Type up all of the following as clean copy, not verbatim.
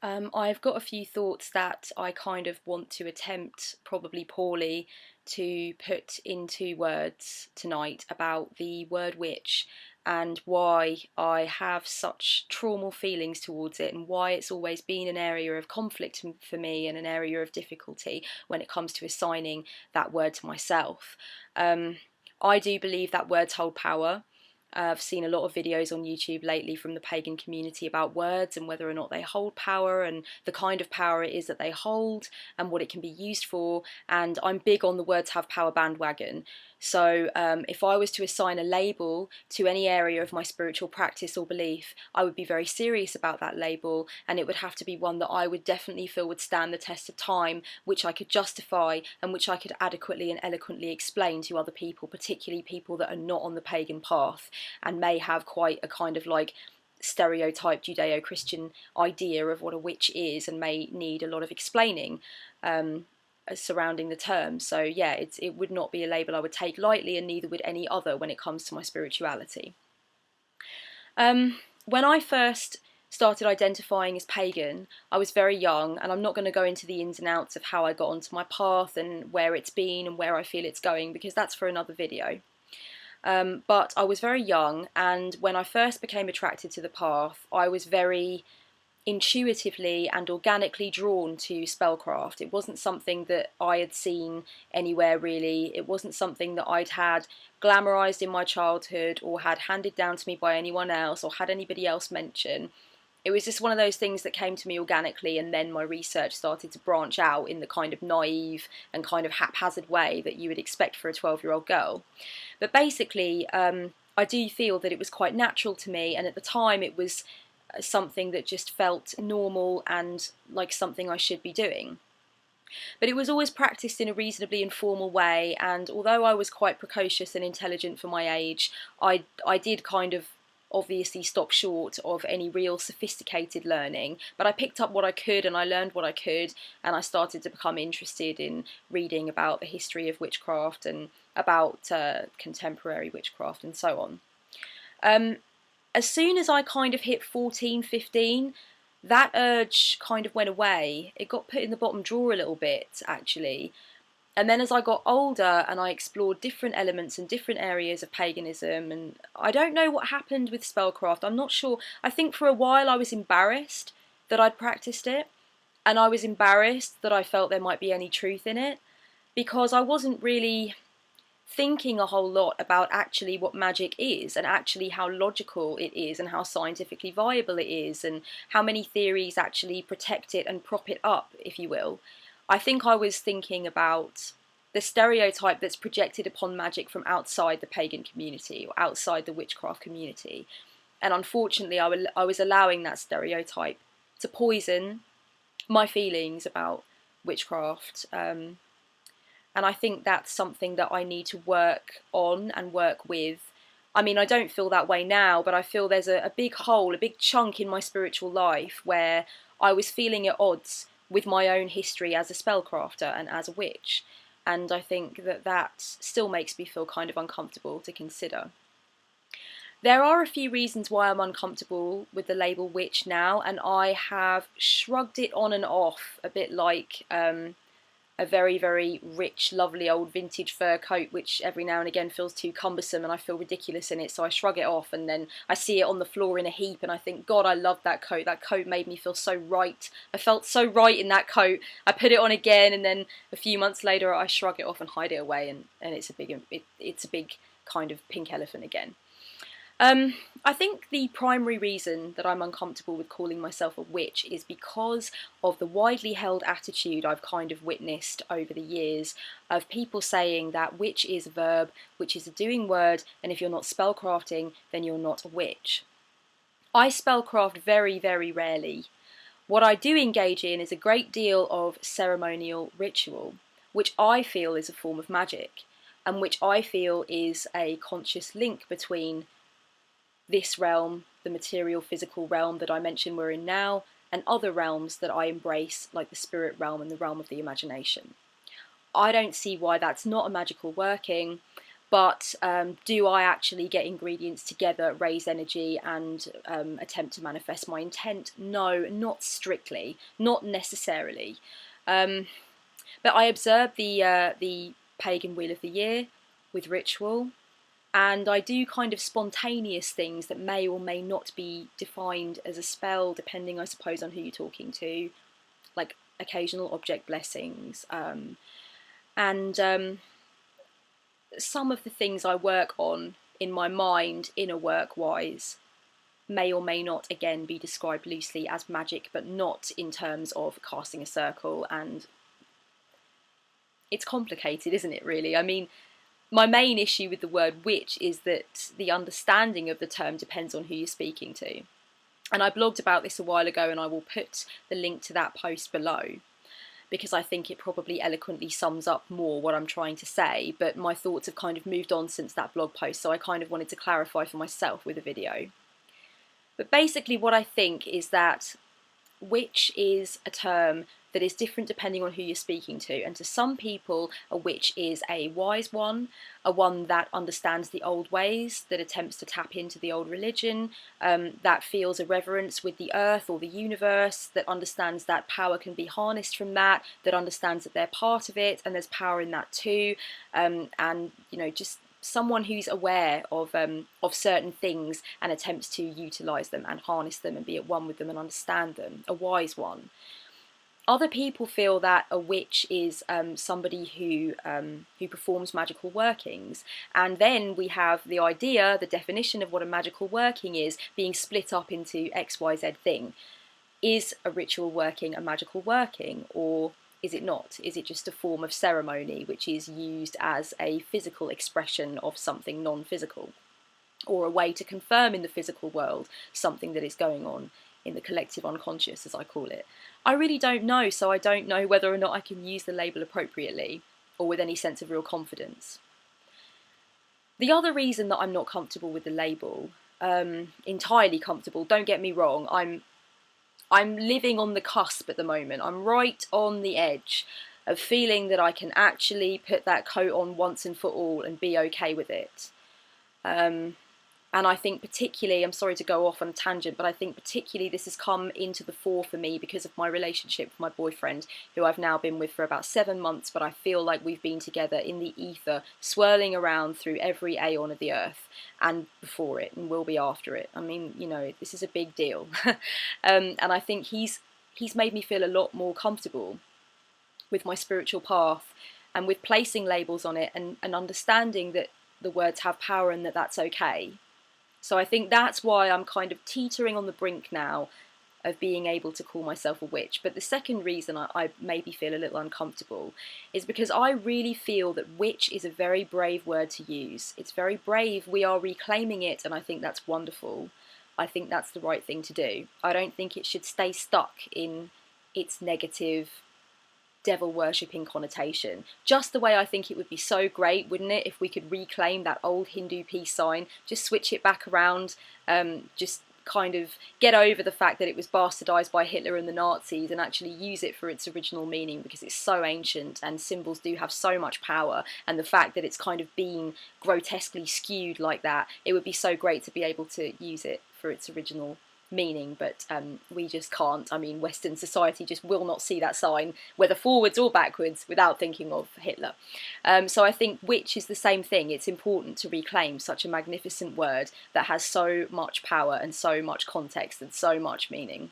I've got a few thoughts that I kind of want to attempt, probably poorly, to put into words tonight about the word witch and why I have such traumal feelings towards it and why it's always been an area of conflict for me and an area of difficulty when it comes to assigning that word to myself. Um, I do believe that words hold power. I've seen a lot of videos on YouTube lately from the pagan community about words and whether or not they hold power and the kind of power it is that they hold and what it can be used for. And I'm big on the words have power bandwagon. So if I was to assign a label to any area of my spiritual practice or belief, I would be very serious about that label, and it would have to be one that I would definitely feel would stand the test of time, which I could justify and which I could adequately and eloquently explain to other people, particularly people that are not on the pagan path and may have quite a kind of like stereotyped Judeo-Christian idea of what a witch is and may need a lot of explaining surrounding the term. So yeah, it would not be a label I would take lightly, and neither would any other when it comes to my spirituality. When I first started identifying as pagan, I was very young, and I'm not going to go into the ins and outs of how I got onto my path and where it's been and where I feel it's going, because that's for another video. But I was very young, and when I first became attracted to the path, I was very intuitively and organically drawn to spellcraft. It wasn't something that I had seen anywhere really. It wasn't something that I'd had glamorized in my childhood or had handed down to me by anyone else or had anybody else mention. It was just one of those things that came to me organically, and then my research started to branch out in the kind of naive and kind of haphazard way that you would expect for a 12-year-old girl. But basically, I do feel that it was quite natural to me, and at the time it was something that just felt normal and like something I should be doing. But it was always practiced in a reasonably informal way, and although I was quite precocious and intelligent for my age, I did kind of obviously stop short of any real sophisticated learning, but I picked up what I could and I learned what I could, and I started to become interested in reading about the history of witchcraft and about contemporary witchcraft and so on. As soon as I kind of hit 14, 15, that urge kind of went away. It got put in the bottom drawer a little bit, actually. And then as I got older and I explored different elements and different areas of paganism, and I don't know what happened with spellcraft, I'm not sure. I think for a while I was embarrassed that I'd practiced it, and I was embarrassed that I felt there might be any truth in it, because I wasn't really thinking a whole lot about actually what magic is and actually how logical it is and how scientifically viable it is and how many theories actually protect it and prop it up, if you will. I think I was thinking about the stereotype that's projected upon magic from outside the pagan community or outside the witchcraft community. And unfortunately, I was allowing that stereotype to poison my feelings about witchcraft. And I think that's something that I need to work on and work with. I mean, I don't feel that way now, but I feel there's a big hole, a big chunk in my spiritual life where I was feeling at odds with my own history as a spellcrafter and as a witch. And I think that that still makes me feel kind of uncomfortable to consider. There are a few reasons why I'm uncomfortable with the label witch now, and I have shrugged it on and off a bit like a very, very rich, lovely old vintage fur coat, which every now and again feels too cumbersome and I feel ridiculous in it, so I shrug it off, and then I see it on the floor in a heap and I think, God, I love that coat. That coat made me feel so right. I felt so right in that coat. I put it on again, and then a few months later I shrug it off and hide it away, and it's a big kind of pink elephant again. I think the primary reason that I'm uncomfortable with calling myself a witch is because of the widely held attitude I've kind of witnessed over the years of people saying that witch is a verb, which is a doing word, and if you're not spellcrafting, then you're not a witch. I spellcraft very, very rarely. What I do engage in is a great deal of ceremonial ritual, which I feel is a form of magic, and which I feel is a conscious link between this realm, the material physical realm that I mentioned we're in now, and other realms that I embrace, like the spirit realm and the realm of the imagination. I don't see why that's not a magical working. But do I actually get ingredients together, raise energy, and attempt to manifest my intent? No, not strictly, not necessarily. But I observe the pagan wheel of the year with ritual, and I do kind of spontaneous things that may or may not be defined as a spell, depending, I suppose, on who you're talking to, like occasional object blessings. And some of the things I work on in my mind, inner work wise, may or may not again be described loosely as magic, but not in terms of casting a circle. And it's complicated, isn't it, really? I mean, my main issue with the word witch is that the understanding of the term depends on who you're speaking to. And I blogged about this a while ago, and I will put the link to that post below, because I think it probably eloquently sums up more what I'm trying to say, but my thoughts have kind of moved on since that blog post, so I kind of wanted to clarify for myself with a video. But basically what I think is that witch is a term that is different depending on who you're speaking to, and to some people a witch is a wise one, a one that understands the old ways, that attempts to tap into the old religion, that feels a reverence with the earth or the universe, that understands that power can be harnessed from that, that understands that they're part of it and there's power in that too, and you know, just someone who's aware of certain things and attempts to utilize them and harness them and be at one with them and understand them, a wise one. Other people feel that a witch is somebody who performs magical workings, and then we have the idea, the definition of what a magical working is, being split up into XYZ thing. Is a ritual working a magical working, or is it not? Is it just a form of ceremony which is used as a physical expression of something non-physical, or a way to confirm in the physical world something that is going on in the collective unconscious, as I call it? I really don't know, so I don't know whether or not I can use the label appropriately or with any sense of real confidence. The other reason that I'm not comfortable with the label, entirely comfortable, don't get me wrong, I'm living on the cusp at the moment. I'm right on the edge of feeling that I can actually put that coat on once and for all and be okay with it. And I think particularly, I'm sorry to go off on a tangent, but I think particularly this has come into the fore for me because of my relationship with my boyfriend, who I've now been with for about 7 months, but I feel like we've been together in the ether, swirling around through every aeon of the earth, and before it, and will be after it. I mean, you know, this is a big deal. And I think he's made me feel a lot more comfortable with my spiritual path, and with placing labels on it, and understanding that the words have power and that that's okay. So I think that's why I'm kind of teetering on the brink now of being able to call myself a witch. But the second reason I maybe feel a little uncomfortable is because I really feel that witch is a very brave word to use. It's very brave. We are reclaiming it, and I think that's wonderful. I think that's the right thing to do. I don't think it should stay stuck in its negative, devil-worshipping connotation. Just the way I think it would be so great, wouldn't it, if we could reclaim that old Hindu peace sign, just switch it back around, just kind of get over the fact that it was bastardized by Hitler and the Nazis, and actually use it for its original meaning, because it's so ancient and symbols do have so much power, and the fact that it's kind of been grotesquely skewed like that, it would be so great to be able to use it for its original meaning, but we just can't. I mean, Western society just will not see that sign, whether forwards or backwards, without thinking of Hitler. So I think witch is the same thing. It's important to reclaim such a magnificent word that has so much power and so much context and so much meaning.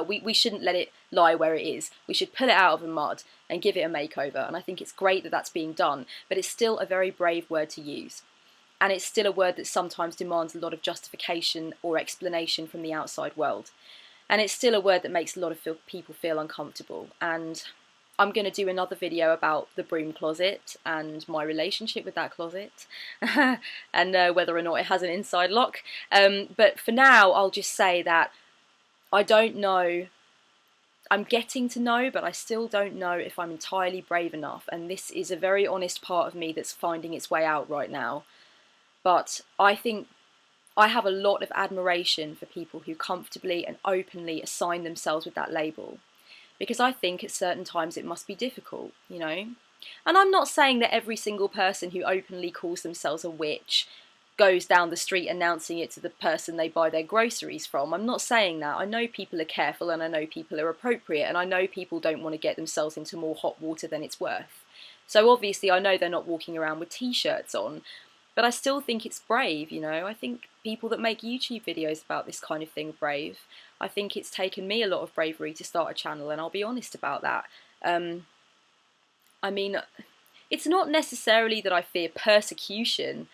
We shouldn't let it lie where it is. We should pull it out of the mud and give it a makeover, and I think it's great that that's being done, but it's still a very brave word to use. And it's still a word that sometimes demands a lot of justification or explanation from the outside world. And it's still a word that makes a lot of people feel uncomfortable. And I'm going to do another video about the broom closet and my relationship with that closet, and whether or not it has an inside lock. But for now, I'll just say that I don't know. I'm getting to know, but I still don't know if I'm entirely brave enough. And this is a very honest part of me that's finding its way out right now. But I think I have a lot of admiration for people who comfortably and openly assign themselves with that label, because I think at certain times it must be difficult, you know. And I'm not saying that every single person who openly calls themselves a witch goes down the street announcing it to the person they buy their groceries from. I'm not saying that. I know people are careful, and I know people are appropriate, and I know people don't want to get themselves into more hot water than it's worth. So obviously I know they're not walking around with t-shirts on, but I still think it's brave, you know. I think people that make YouTube videos about this kind of thing are brave. I think it's taken me a lot of bravery to start a channel, and I'll be honest about that. I mean, it's not necessarily that I fear persecution.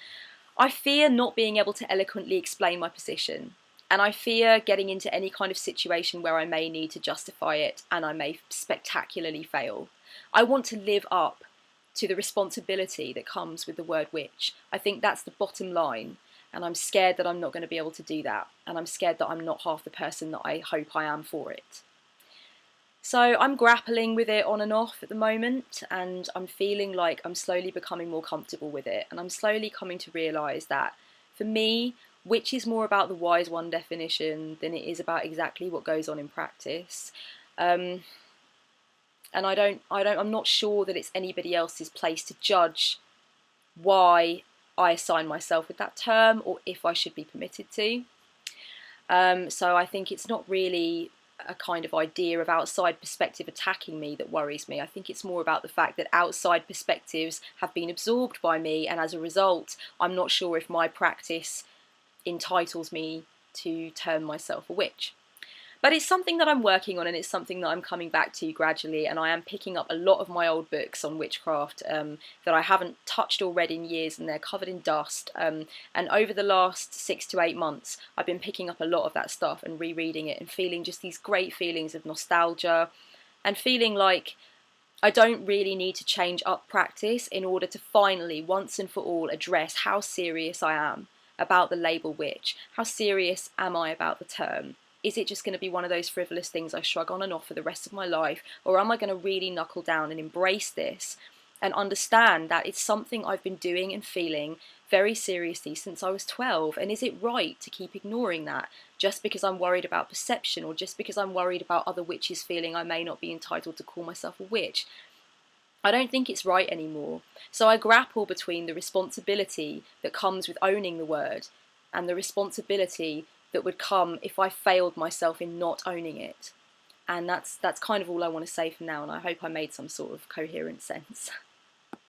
I fear not being able to eloquently explain my position. And I fear getting into any kind of situation where I may need to justify it and I may spectacularly fail. I want to live up to the responsibility that comes with the word witch. I think that's the bottom line. And I'm scared that I'm not going to be able to do that. And I'm scared that I'm not half the person that I hope I am for it. So I'm grappling with it on and off at the moment, and I'm feeling like I'm slowly becoming more comfortable with it, and I'm slowly coming to realise that for me, witch is more about the wise one definition than it is about exactly what goes on in practice. And I'm not sure that it's anybody else's place to judge why I assign myself with that term or if I should be permitted to. So I think it's not really a kind of idea of outside perspective attacking me that worries me. I think it's more about the fact that outside perspectives have been absorbed by me, and as a result I'm not sure if my practice entitles me to term myself a witch. But it's something that I'm working on, and it's something that I'm coming back to gradually, and I am picking up a lot of my old books on witchcraft that I haven't touched or read in years, and they're covered in dust. And over the last 6 to 8 months, I've been picking up a lot of that stuff and rereading it and feeling just these great feelings of nostalgia and feeling like I don't really need to change up practice in order to finally, once and for all, address how serious I am about the label witch. How serious am I about the term? Is it just going to be one of those frivolous things I shrug on and off for the rest of my life? Or am I going to really knuckle down and embrace this and understand that it's something I've been doing and feeling very seriously since I was 12? And is it right to keep ignoring that just because I'm worried about perception, or just because I'm worried about other witches feeling I may not be entitled to call myself a witch? I don't think it's right anymore. So I grapple between the responsibility that comes with owning the word and the responsibility that would come if I failed myself in not owning it. And that's kind of all I want to say for now, and I hope I made some sort of coherent sense.